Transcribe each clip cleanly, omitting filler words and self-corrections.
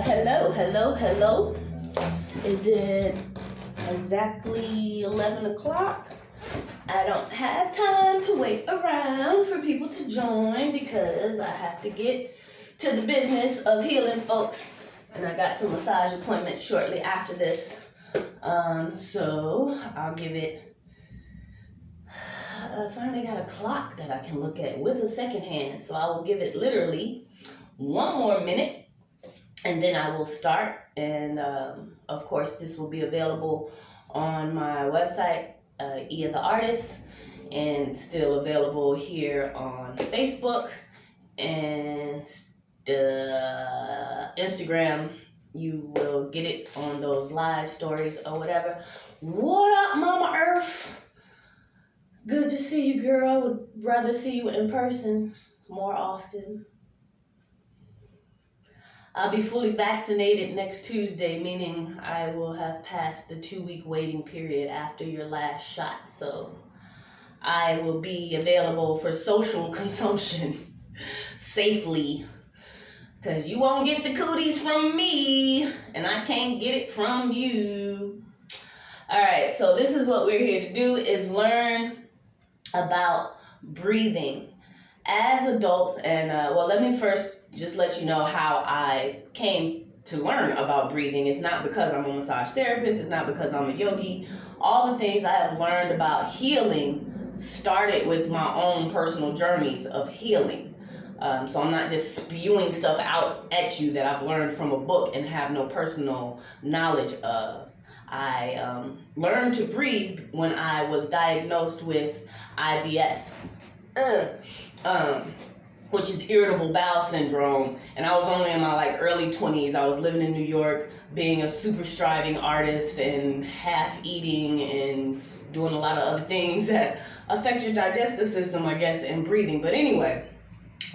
Hello. Is it exactly 11 o'clock? I don't have time to wait around for people to join because I have to get to the business of healing folks. And I got some massage appointments shortly after this. So I'll give it, I finally got a clock that I can look at with a second hand. So I will give it literally one more minute and then I will start. And of course, this will be available on my website, Ia the Artist, and still available here on Facebook and Instagram. You will get it on those live stories or whatever. What up, Mama Earth? Good to see you, girl. I would rather see you in person more often. I'll be fully vaccinated next Tuesday, meaning I will have passed the 2-week waiting period after your last shot. So I will be available for social consumption safely, because you won't get the cooties from me and I can't get it from you. All right, so this is what we're here to do, is learn about breathing. As adults, and let me first just let you know how I came to learn about breathing. It's not because I'm a massage therapist. It's not because I'm a yogi. All the things I have learned about healing started with my own personal journeys of healing. So I'm not just spewing stuff out at you that I've learned from a book and have no personal knowledge of. I learned to breathe when I was diagnosed with IBS. Which is irritable bowel syndrome, and I was only in my early 20s. I was living in New York, being a super striving artist and half eating and doing a lot of other things that affect your digestive system, I guess, and breathing. But anyway,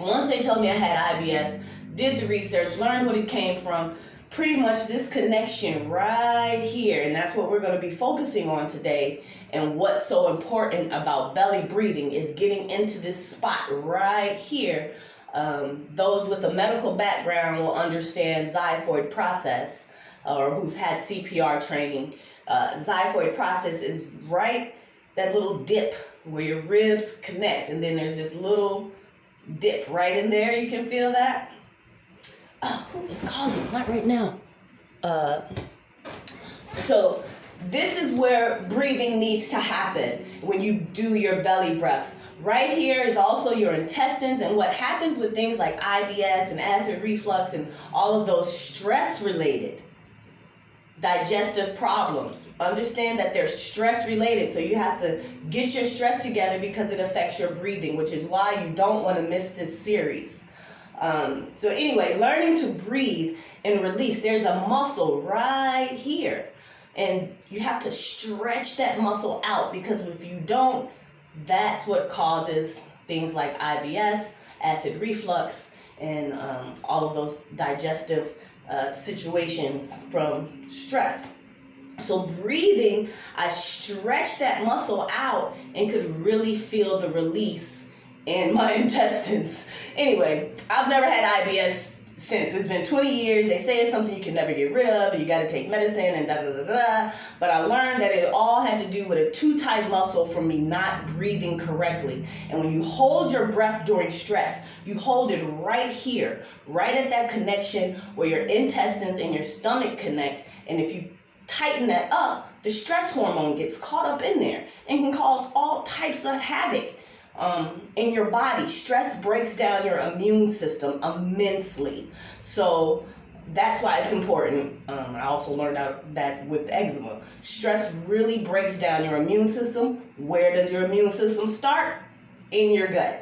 once they told me I had IBS, did the research, learned what it came from, pretty much this connection right here, and that's what we're going to be focusing on today. And what's so important about belly breathing is getting into this spot right here. Those with a medical background will understand xiphoid process, or who's had CPR training. Xiphoid process is right, that little dip where your ribs connect, and then there's this little dip right in there. You can feel that? Who is calling? Not right now. So this is where breathing needs to happen when you do your belly breaths. Right here is also your intestines, and what happens with things like IBS and acid reflux and all of those stress-related digestive problems. Understand that they're stress-related, so you have to get your stress together because it affects your breathing, which is why you don't want to miss this series. So anyway, learning to breathe and release. There's a muscle right here, and you have to stretch that muscle out, because if you don't, that's what causes things like IBS, acid reflux, and all of those digestive situations from stress. So breathing, I stretch that muscle out and could really feel the release in my intestines. Anyway, I've never had IBS since. It's been 20 years. They say it's something you can never get rid of, and you got to take medicine and da-da-da-da. But I learned that it all had to do with a too tight muscle from me not breathing correctly. And when you hold your breath during stress, you hold it right here, right at that connection where your intestines and your stomach connect. And if you tighten that up, the stress hormone gets caught up in there and can cause all types of havoc in your body. Stress breaks down your immune system immensely. So that's why it's important. I also learned out that with eczema, stress really breaks down your immune system. Where does your immune system start? In your gut.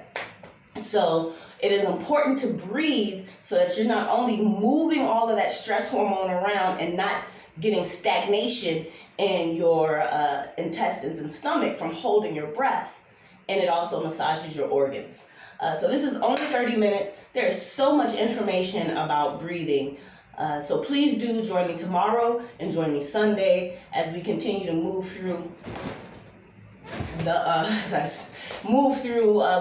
So it is important to breathe so that you're not only moving all of that stress hormone around and not getting stagnation in your intestines and stomach from holding your breath, and it also massages your organs. So this is only 30 minutes. There's so much information about breathing. So please do join me tomorrow and join me Sunday as we continue to move through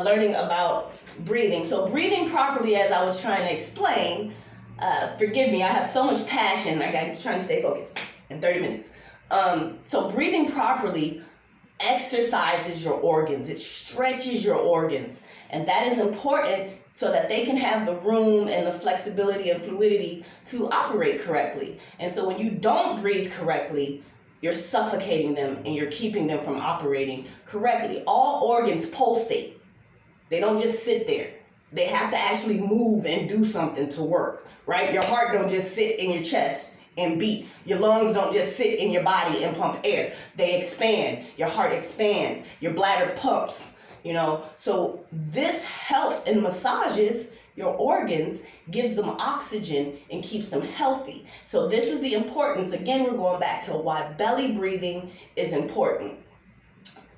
learning about breathing. So breathing properly, as I was trying to explain, Forgive me, I have so much passion. I'm trying to stay focused in 30 minutes. So breathing properly exercises your organs. It stretches your organs. And that is important so that they can have the room and the flexibility and fluidity to operate correctly. And so when you don't breathe correctly, you're suffocating them and you're keeping them from operating correctly. All organs pulsate. They don't just sit there. They have to actually move and do something to work, right? Your heart don't just sit in your chest and beat. Your lungs don't just sit in your body and pump air. They expand. Your heart expands. Your bladder pumps, So this helps and massages your organs, gives them oxygen, and keeps them healthy. So this is the importance. Again, we're going back to why belly breathing is important.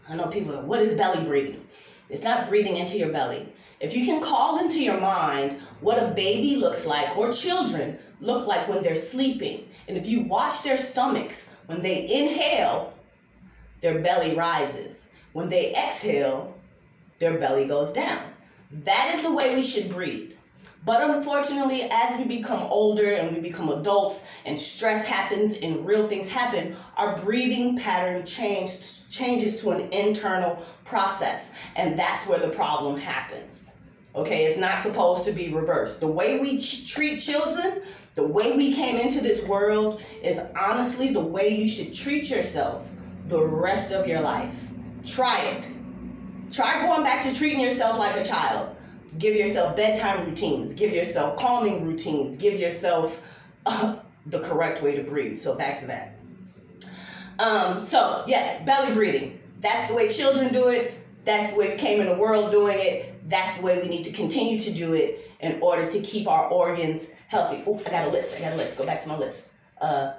I know people are, what is belly breathing? It's not breathing into your belly. If you can call into your mind what a baby looks like or children look like when they're sleeping, and if you watch their stomachs, when they inhale, their belly rises. When they exhale, their belly goes down. That is the way we should breathe. But unfortunately, as we become older and we become adults and stress happens and real things happen, our breathing pattern changes to an internal process. And that's where the problem happens. Okay, it's not supposed to be reversed. The way we treat children, the way we came into this world is honestly the way you should treat yourself the rest of your life. Try it. Try going back to treating yourself like a child. Give yourself bedtime routines. Give yourself calming routines. Give yourself the correct way to breathe. So back to that. So yes, belly breathing. That's the way children do it. That's the way we came in the world doing it. That's the way we need to continue to do it in order to keep our organs healthy. Oh, I got a list. Go back to my list.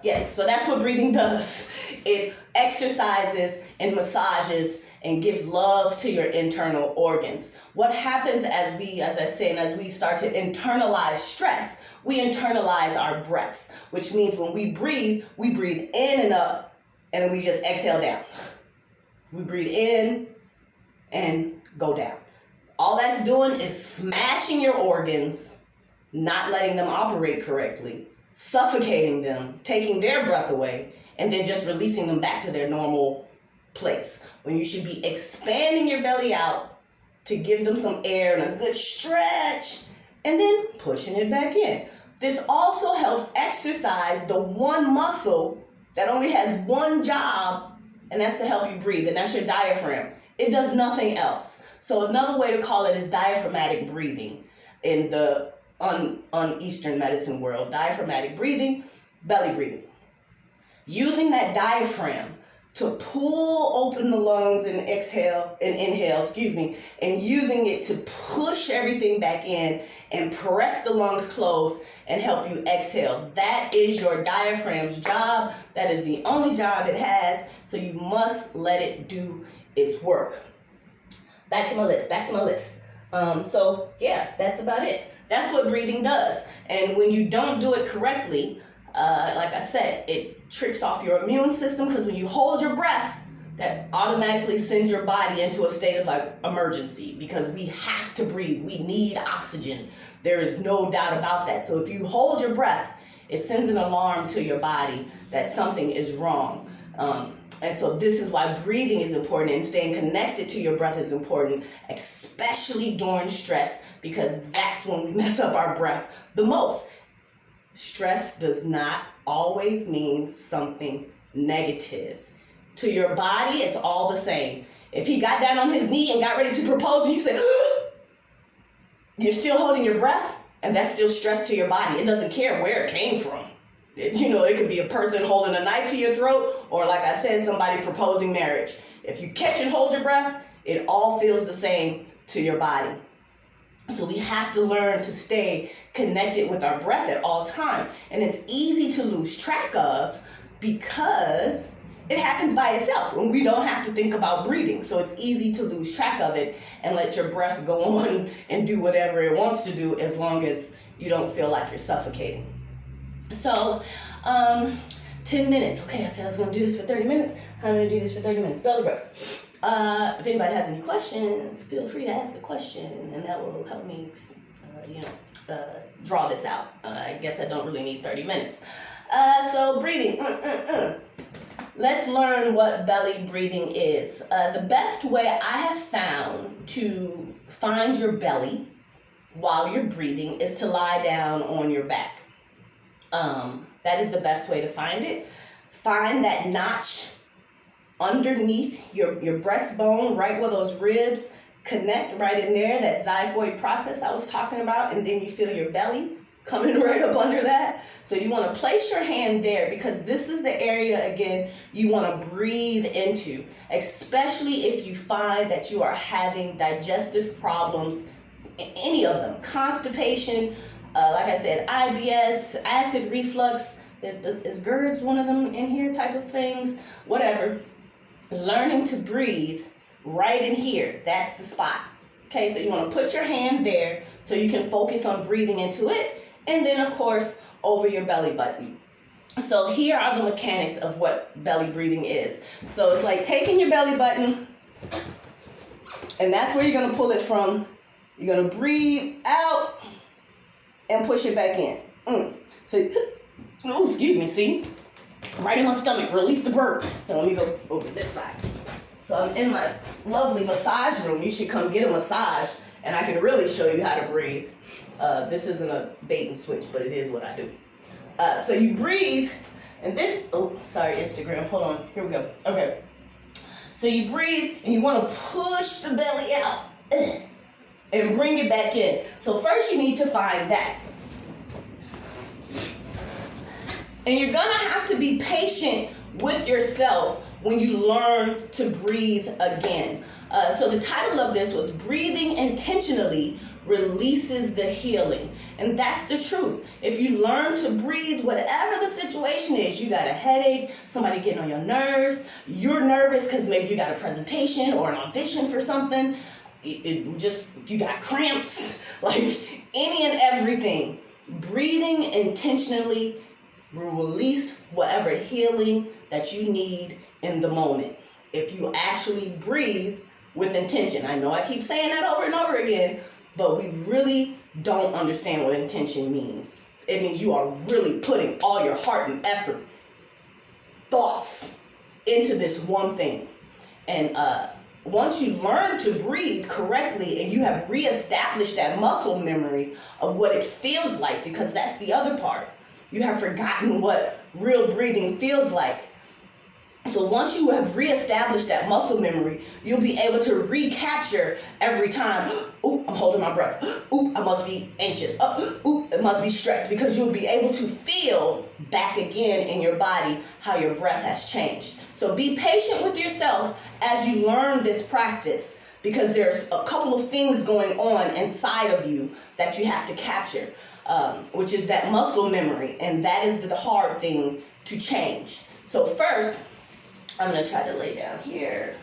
Yes, so that's what breathing does. It exercises and massages and gives love to your internal organs. What happens as we start to internalize stress, we internalize our breaths, which means when we breathe in and up, and then we just exhale down. We breathe in and go down. All that's doing is smashing your organs, not letting them operate correctly, suffocating them, taking their breath away, and then just releasing them back to their normal place. When you should be expanding your belly out to give them some air and a good stretch, and then pushing it back in. This also helps exercise the one muscle that only has one job, and that's to help you breathe, and that's your diaphragm. It does nothing else. So another way to call it is diaphragmatic breathing in the Eastern medicine world. Diaphragmatic breathing, belly breathing. Using that diaphragm to pull open the lungs and inhale, and using it to push everything back in and press the lungs closed and help you exhale. That is your diaphragm's job. That is the only job it has, so you must let it do its work. Back to my list. So yeah, that's about it. That's what breathing does. And when you don't do it correctly, like I said, it tricks off your immune system, because when you hold your breath, that automatically sends your body into a state of like emergency, because we have to breathe. We need oxygen. There is no doubt about that. So if you hold your breath, it sends an alarm to your body that something is wrong. And so this is why breathing is important, and staying connected to your breath is important, especially during stress, because that's when we mess up our breath the most. Stress does not always mean something negative. To your body, it's all the same. If he got down on his knee and got ready to propose and you said, you're still holding your breath, and that's still stress to your body. It doesn't care where it came from. It could be a person holding a knife to your throat, or like I said, somebody proposing marriage. If you catch and hold your breath, it all feels the same to your body. So we have to learn to stay connected with our breath at all times. And it's easy to lose track of because it happens by itself when we don't have to think about breathing. So it's easy to lose track of it and let your breath go on and do whatever it wants to do, as long as you don't feel like you're suffocating. So 10 minutes. Okay, I said I was going to do this for 30 minutes. I'm going to do this for 30 minutes. Belly breath. If anybody has any questions, feel free to ask a question, and that will help me draw this out. I guess I don't really need 30 minutes. So breathing. Let's learn what belly breathing is. The best way I have found to find your belly while you're breathing is to lie down on your back. That is the best way to find it. Find that notch underneath your breastbone, right where those ribs connect, right in there, that xiphoid process I was talking about, and then you feel your belly coming right up under that. So you want to place your hand there because this is the area, again, you want to breathe into, especially if you find that you are having digestive problems, any of them, constipation, like I said, IBS, acid reflux, is GERDs one of them in here type of things, whatever. Learning to breathe right in here, that's the spot. Okay, so you want to put your hand there so you can focus on breathing into it, and then of course over your belly button. So here are the mechanics of what belly breathing is. So it's like taking your belly button, and that's where you're going to pull it from. You're going to breathe out and push it back in. So, oh, excuse me, see? Right in my stomach, release the burp. Now let me go over this side. So I'm in my lovely massage room. You should come get a massage, and I can really show you how to breathe. This isn't a bait and switch, but it is what I do. So you breathe, and this, oh, sorry, Instagram, hold on, here we go. Okay. So you breathe, and you want to push the belly out and bring it back in. So first you need to find that. And you're going to have to be patient with yourself when you learn to breathe again. So the title of this was Breathing Intentionally Releases the Healing. And that's the truth. If you learn to breathe, whatever the situation is, you got a headache, somebody getting on your nerves, you're nervous because maybe you got a presentation or an audition for something, you got cramps, like any and everything. Breathing intentionally will release whatever healing that you need in the moment. If you actually breathe with intention. I know I keep saying that over and over again, but we really don't understand what intention means. It means you are really putting all your heart and effort, thoughts into this one thing. And once you learn to breathe correctly and you have reestablished that muscle memory of what it feels like, because that's the other part. You have forgotten what real breathing feels like. So once you have reestablished that muscle memory, you'll be able to recapture every time, ooh, I'm holding my breath. Ooh, I must be anxious. Ooh, it must be stressed, because you'll be able to feel back again in your body how your breath has changed. So be patient with yourself as you learn this practice, because there's a couple of things going on inside of you that you have to capture, which is that muscle memory, and that is the hard thing to change. So first, I'm going to try to lay down here.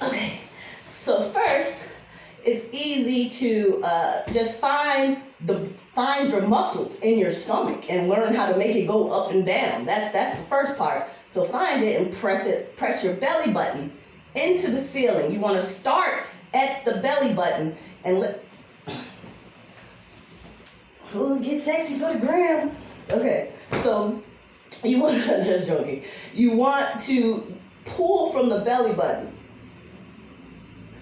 Okay, so first, it's easy to just find your muscles in your stomach and learn how to make it go up and down. That's the first part. So find it and press your belly button into the ceiling. You want to start at the belly button and get sexy for the gram. Okay, so you want to, just joking, you want to pull from the belly button.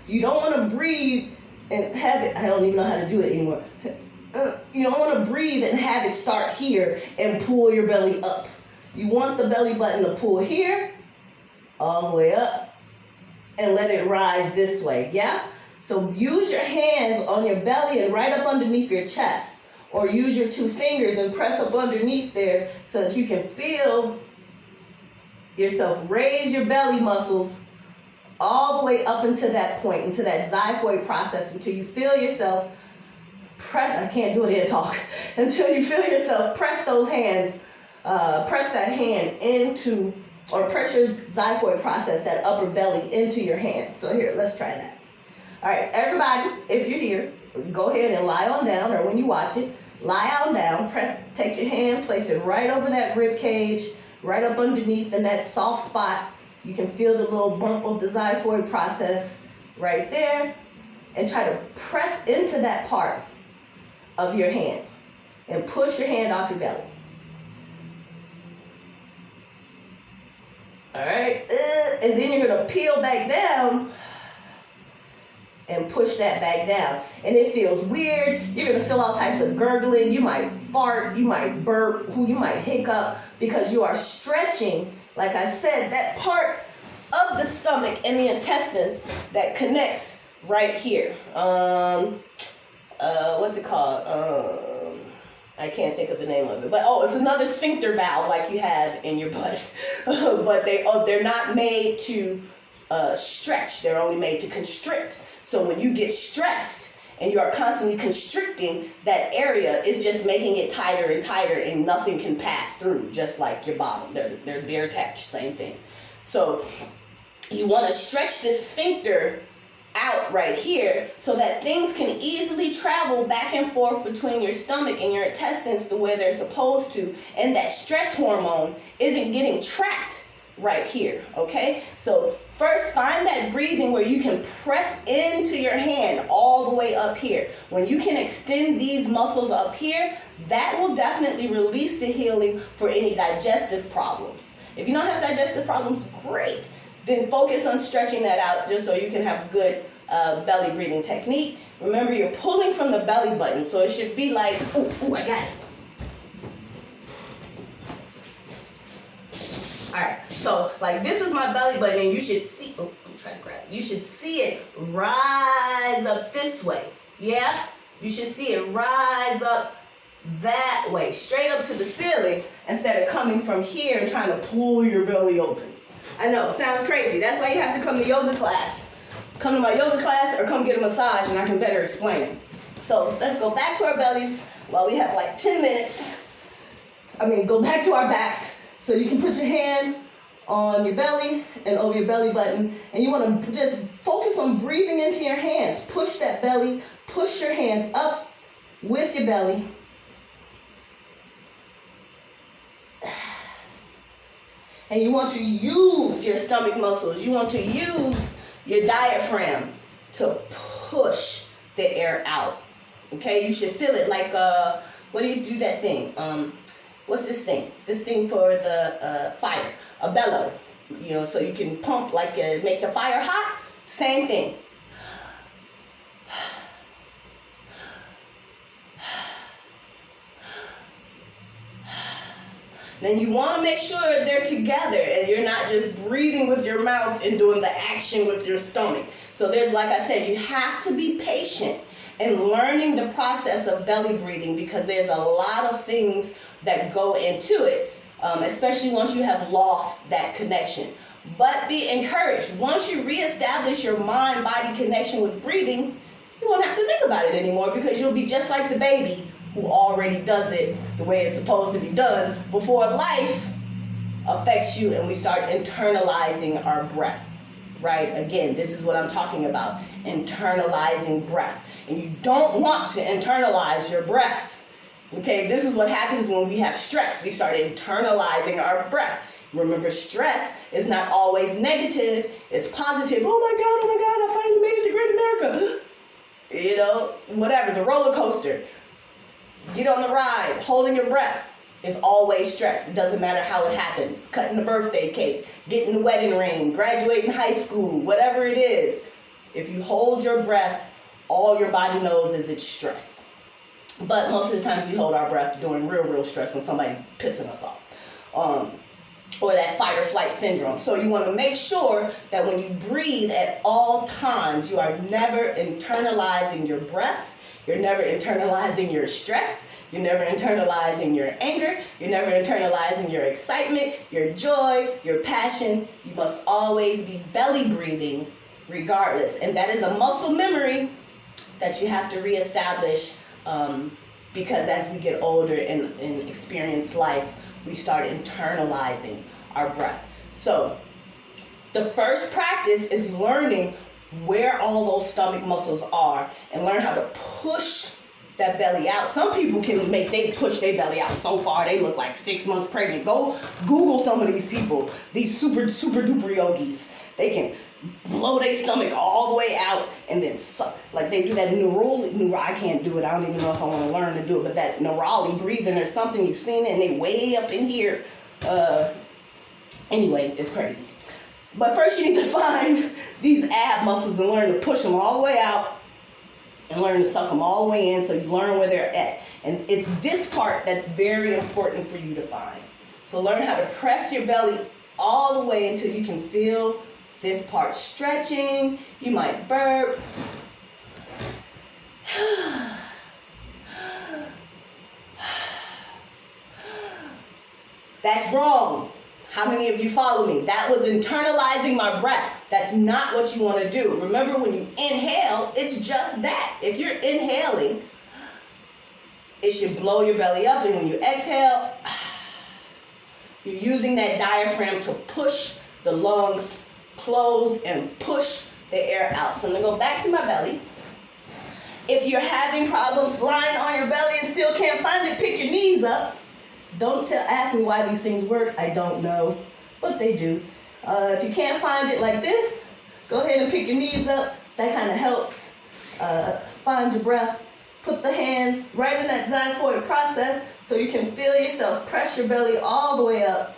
You don't want to breathe and have it, I don't even know how to do it anymore. You don't want to breathe and have it start here and pull your belly up. You want the belly button to pull here, all the way up, and let it rise this way, yeah? So use your hands on your belly and right up underneath your chest. Or use your two fingers and press up underneath there so that you can feel yourself raise your belly muscles all the way up into that point, into that xiphoid process, until you feel yourself press, I can't do it in talk, until you feel yourself press those hands, press that hand into, or press your xiphoid process, that upper belly, into your hand. So here, let's try that. All right, everybody, if you're here, go ahead and lie on down, or when you watch it, lie on down, take your hand, place it right over that rib cage, right up underneath in that soft spot. You can feel the little bump of the xiphoid process right there. and try to press into that part of your hand and push your hand off your belly. All right, and then you're gonna peel back down and push that back down. And it feels weird. You're gonna feel all types of gurgling. You might fart, you might burp, you might hiccup because you are stretching, like I said, that part of the stomach and the intestines that connects right here. What's it called? I can't think of the name of it, but it's another sphincter valve like you have in your butt. But they're not made to stretch. They're only made to constrict. So when you get stressed and you are constantly constricting that area, it's just making it tighter and tighter, and nothing can pass through. Just like your bottom, they're attached, same thing. So you want to stretch this sphincter out right here so that things can easily travel back and forth between your stomach and your intestines the way they're supposed to, and that stress hormone isn't getting trapped right here. Okay, so first find that breathing where you can press into your hand all the way up here. When you can extend these muscles up here, that will definitely release the healing for any digestive problems. If you don't have digestive problems, great. Then focus on stretching that out just so you can have good belly breathing technique. Remember, you're pulling from the belly button, so it should be like, ooh, I got it. All right, so like this is my belly button, and you should see, I'm trying to grab it. You should see it rise up this way. Yeah, you should see it rise up that way, straight up to the ceiling, instead of coming from here and trying to pull your belly open. I know, it sounds crazy. That's why you have to come to yoga class. Come to my yoga class or come get a massage and I can better explain it. So let's go back to our bellies while we have like 10 minutes. Go back to our backs. So you can put your hand on your belly and over your belly button, and you want to just focus on breathing into your hands. Push that belly, push your hands up with your belly. And you want to use your stomach muscles. You want to use your diaphragm to push the air out. Okay, you should feel it like, what do you do that thing? What's this thing? This thing for the fire, a bellow. So you can pump, like make the fire hot. Same thing. Then you want to make sure they're together and you're not just breathing with your mouth and doing the action with your stomach. So there's, like I said, you have to be patient in learning the process of belly breathing, because there's a lot of things that go into it, especially once you have lost that connection. But be encouraged. Once you reestablish your mind-body connection with breathing, you won't have to think about it anymore, because you'll be just like the baby who already does it the way it's supposed to be done before life affects you and we start internalizing our breath, right? Again, this is what I'm talking about, internalizing breath. And you don't want to internalize your breath, okay? This is what happens when we have stress. We start internalizing our breath. Remember, stress is not always negative, it's positive. Oh my God, I finally made it to Great America. Whatever, the roller coaster. Get on the ride, holding your breath is always stress. It doesn't matter how it happens. Cutting the birthday cake, getting the wedding ring, graduating high school, whatever it is. If you hold your breath, all your body knows is it's stress. But most of the times we hold our breath during real stress when somebody's pissing us off. Or that fight or flight syndrome. So you want to make sure that when you breathe at all times, you are never internalizing your breath. You're never internalizing your stress. You're never internalizing your anger. You're never internalizing your excitement, your joy, your passion. You must always be belly breathing regardless. And that is a muscle memory that you have to reestablish, because as we get older and experience life, we start internalizing our breath. So the first practice is learning where all those stomach muscles are and learn how to push that belly out. Some people they push their belly out so far they look like 6 months pregnant. Go Google some of these people, these super duper yogis. They can blow their stomach all the way out and then suck. Like they do that I can't do it. I don't even know if I want to learn to do it, but that neurali breathing or something, you've seen it, and they way up in here. Anyway, it's crazy. But first you need to find these ab muscles and learn to push them all the way out and learn to suck them all the way in, so you learn where they're at. And it's this part that's very important for you to find. So learn how to press your belly all the way until you can feel this part stretching. You might burp. That's wrong. How many of you follow me? That was internalizing my breath. That's not what you want to do. Remember, when you inhale, it's just that. If you're inhaling, it should blow your belly up. And when you exhale, you're using that diaphragm to push the lungs closed and push the air out. So I'm going to go back to my belly. If you're having problems lying on your belly and still can't find it, pick your knees up. Don't ask me why these things work. I don't know, but they do. If you can't find it like this, go ahead and pick your knees up. That kind of helps find your breath. Put the hand right in that xiphoid process so you can feel yourself press your belly all the way up,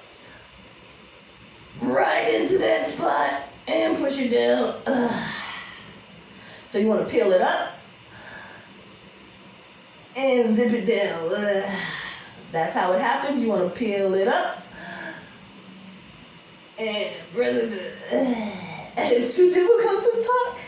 right into that spot, and push it down. So you want to peel it up and zip it down. That's how it happens. You want to peel it up and breathe it. It's too difficult to talk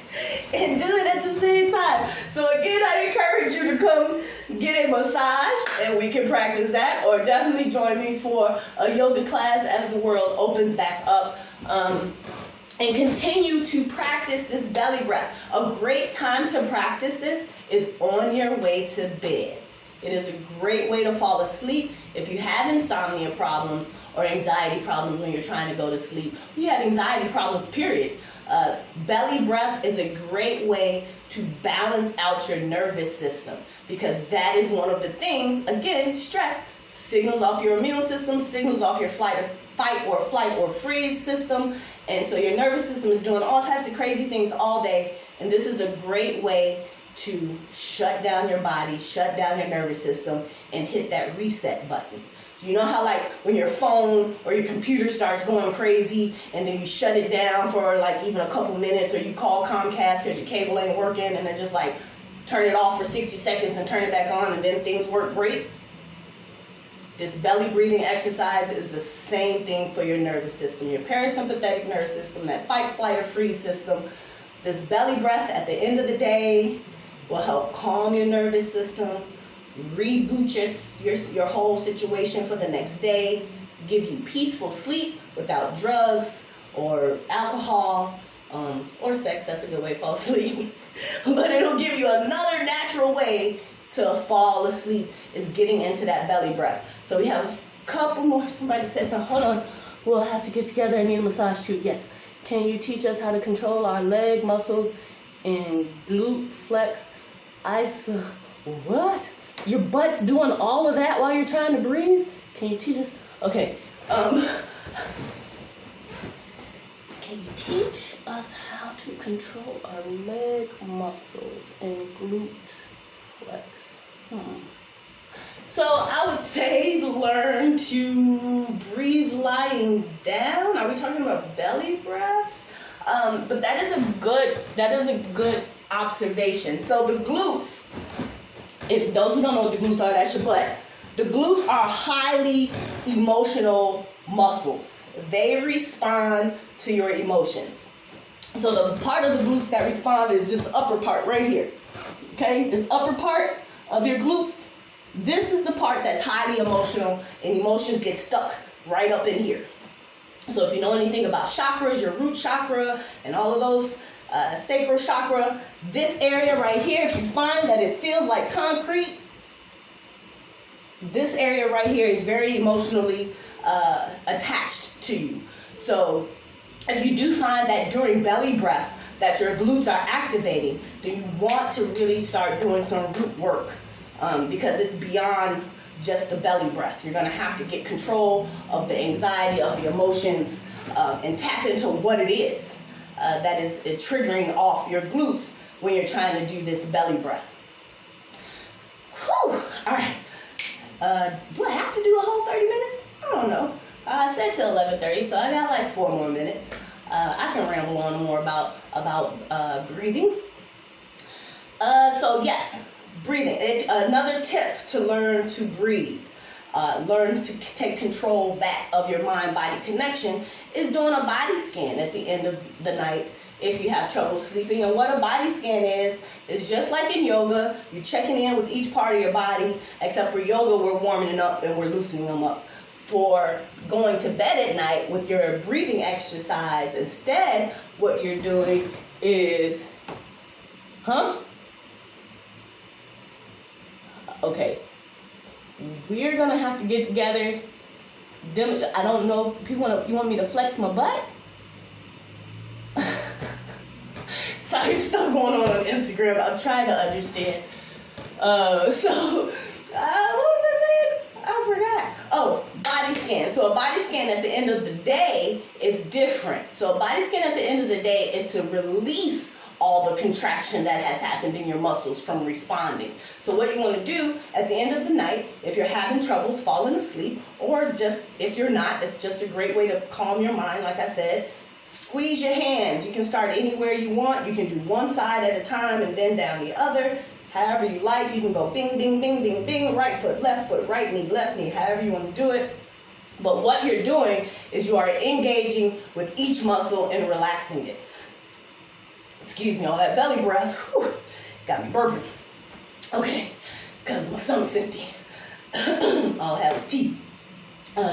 and do it at the same time. So again, I encourage you to come get a massage, and we can practice that, or definitely join me for a yoga class as the world opens back up. And continue to practice this belly breath. A great time to practice this is on your way to bed. It is a great way to fall asleep if you have insomnia problems or anxiety problems when you're trying to go to sleep. You have anxiety problems, period. Belly breath is a great way to balance out your nervous system, because that is one of the things, again, stress signals off your immune system, signals off your fight or freeze system, and so your nervous system is doing all types of crazy things all day, and this is a great way to shut down your body, shut down your nervous system, and hit that reset button. So you know how, like, when your phone or your computer starts going crazy and then you shut it down for like even a couple minutes, or you call Comcast because your cable ain't working and then just like turn it off for 60 seconds and turn it back on and then things work great? This belly breathing exercise is the same thing for your nervous system, your parasympathetic nervous system, that fight, flight, or freeze system. This belly breath at the end of the day will help calm your nervous system, reboot your whole situation for the next day, give you peaceful sleep without drugs or alcohol or sex. That's a good way to fall asleep. But it'll give you another natural way to fall asleep, is getting into that belly breath. So we have a couple more. Somebody said, so hold on, we'll have to get together and need a massage too. Yes. Can you teach us how to control our leg muscles and glute flex? What? Your butt's doing all of that while you're trying to breathe? Can you teach us? Okay. Can you teach us how to control our leg muscles and glute flex? So I would say learn to breathe lying down. Are we talking about belly breaths? But that is a good observation. So the glutes, if those who don't know what the glutes are, that's your butt. The glutes are highly emotional muscles. They respond to your emotions. So the part of the glutes that respond is this upper part right here. Okay, this upper part of your glutes, this is the part that's highly emotional, and emotions get stuck right up in here. So if you know anything about chakras, your root chakra and all of those, sacral chakra, this area right here, if you find that it feels like concrete, this area right here is very emotionally attached to you. So if you do find that during belly breath that your glutes are activating, then you want to really start doing some root work, because it's beyond just the belly breath. You're going to have to get control of the anxiety, of the emotions, and tap into what it is. that is triggering off your glutes when you're trying to do this belly breath. Whew. All right. Do I have to do a whole 30 minutes? I don't know. I said till 11:30, so I got like 4 more minutes. I can ramble on more about breathing. So yes, breathing. Another tip to learn to breathe, learn to take control back of your mind-body connection is doing a body scan at the end of the night if you have trouble sleeping. And what a body scan is just like in yoga, you're checking in with each part of your body, except for yoga, we're warming it up and we're loosening them up. For going to bed at night with your breathing exercise, instead, what you're doing is, okay, we're gonna have to get together. I don't know if you want me to flex my butt. Sorry, stuff going on Instagram. I'm trying to understand. What was I saying? I forgot. Oh, body scan. So a body scan at the end of the day is different. So a body scan at the end of the day is to release all the contraction that has happened in your muscles from responding. So what you want to do at the end of the night, if you're having troubles falling asleep, or just if you're not, it's just a great way to calm your mind. Like I said, squeeze your hands. You can start anywhere you want. You can do one side at a time and then down the other. However you like. You can go bing, bing, bing, bing, bing, right foot, right knee, left knee, however you want to do it. But what you're doing is you are engaging with each muscle and relaxing it. Excuse me, all that belly breath, whew, got me burping. Okay, because my stomach's empty. All I have is tea.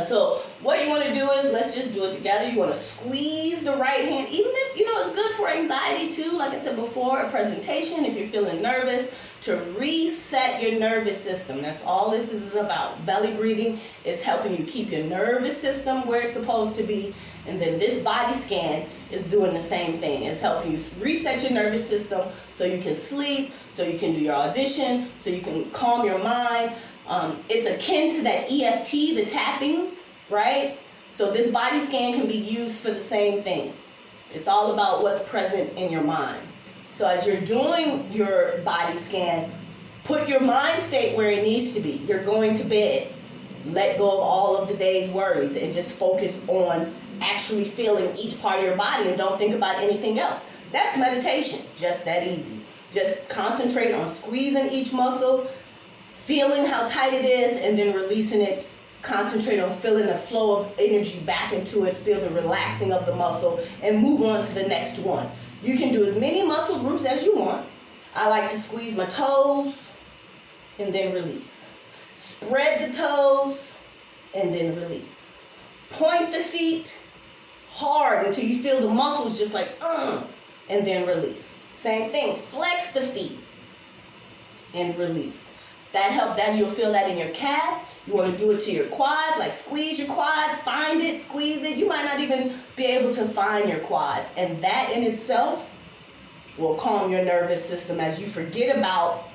So what you want to do is, let's just do it together. You want to squeeze the right hand, even if, it's good for anxiety too, like I said before, a presentation, if you're feeling nervous, to reset your nervous system. That's all this is about. Belly breathing is helping you keep your nervous system where it's supposed to be. And then this body scan is doing the same thing. It's helping you reset your nervous system so you can sleep, so you can do your audition, so you can calm your mind. It's akin to that EFT, the tapping, right? So this body scan can be used for the same thing. It's all about what's present in your mind. So as you're doing your body scan, put your mind state where it needs to be. You're going to bed. Let go of all of the day's worries and just focus on actually feeling each part of your body and don't think about anything else. That's meditation, just that easy. Just concentrate on squeezing each muscle, feeling how tight it is, and then releasing it. Concentrate on feeling the flow of energy back into it, feel the relaxing of the muscle, and move on to the next one. You can do as many muscle groups as you want. I like to squeeze my toes and then release. Spread the toes and then release. Point the feet hard until you feel the muscles just like, and then release. Same thing, flex the feet and release. That you'll feel that in your calves. You want to do it to your quads, like squeeze your quads, find it, squeeze it. You might not even be able to find your quads. And that in itself will calm your nervous system as you forget about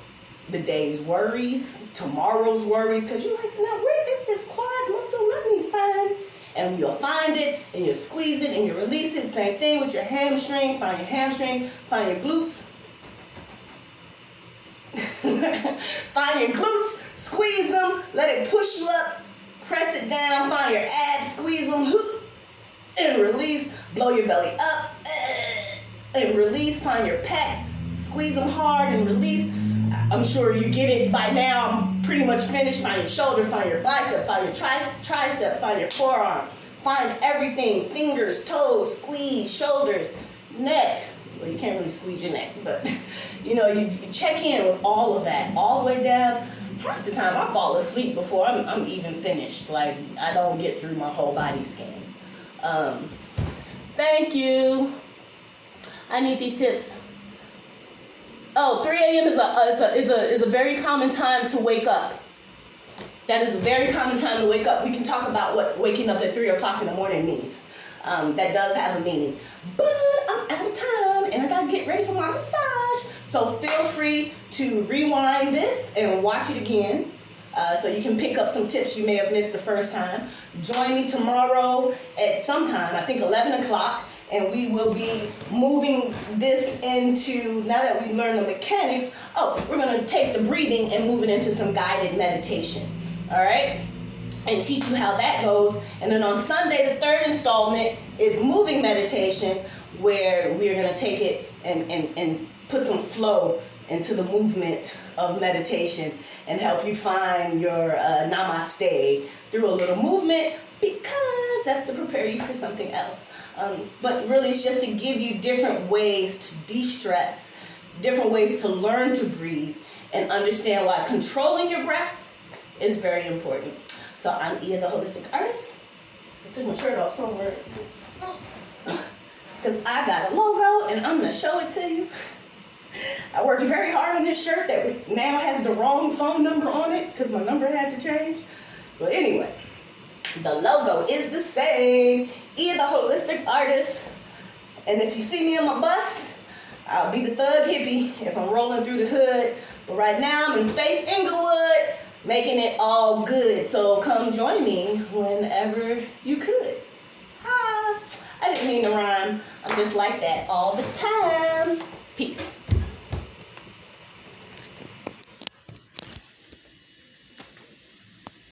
the day's worries, tomorrow's worries, because you're like, now where is this quad muscle? Let me find. And you'll find it, and you'll squeeze it, and you release it. Same thing with your hamstring. Find your hamstring, find your glutes. Find your glutes, squeeze them, let it push you up, press it down, find your abs, squeeze them, and release. Blow your belly up, and release. Find your pecs, squeeze them hard and release. I'm sure you get it by now. I'm pretty much finished. Find your shoulder, find your bicep, find your tricep, find your forearm. Find everything, fingers, toes, squeeze, shoulders, neck. Well, you can't really squeeze your neck, but you check in with all of that, all the way down. Half the time I fall asleep before I'm even finished. Like, I don't get through my whole body scan. Thank you. I need these tips. Oh, 3 a.m. is a very common time to wake up. That is a very common time to wake up. We can talk about what waking up at 3 o'clock in the morning means. That does have a meaning. But I'm out of time and I gotta get ready for my massage. So feel free to rewind this and watch it again. So you can pick up some tips you may have missed the first time. Join me tomorrow at sometime, I think 11 o'clock, and we will be moving this into, now that we learn the mechanics, we're going to take the breathing and move it into some guided meditation. All right? And teach you how that goes. And then on Sunday, the third installment is moving meditation, where we're going to take it and put some flow into the movement of meditation and help you find your namaste through a little movement, because that's to prepare you for something else. But really, it's just to give you different ways to de-stress, different ways to learn to breathe, and understand why controlling your breath is very important. So I'm Ia, the Holistic Artist. I took my shirt off somewhere because I got a logo and I'm going to show it to you. I worked very hard on this shirt that now has the wrong phone number on it because my number had to change. But anyway, the logo is the same. Ia, the Holistic Artist. And if you see me on my bus, I'll be the thug hippie if I'm rolling through the hood. But right now I'm in Space Inglewood, making it all good. So come join me whenever you could. Hi. I didn't mean to rhyme. I'm just like that all the time. Peace.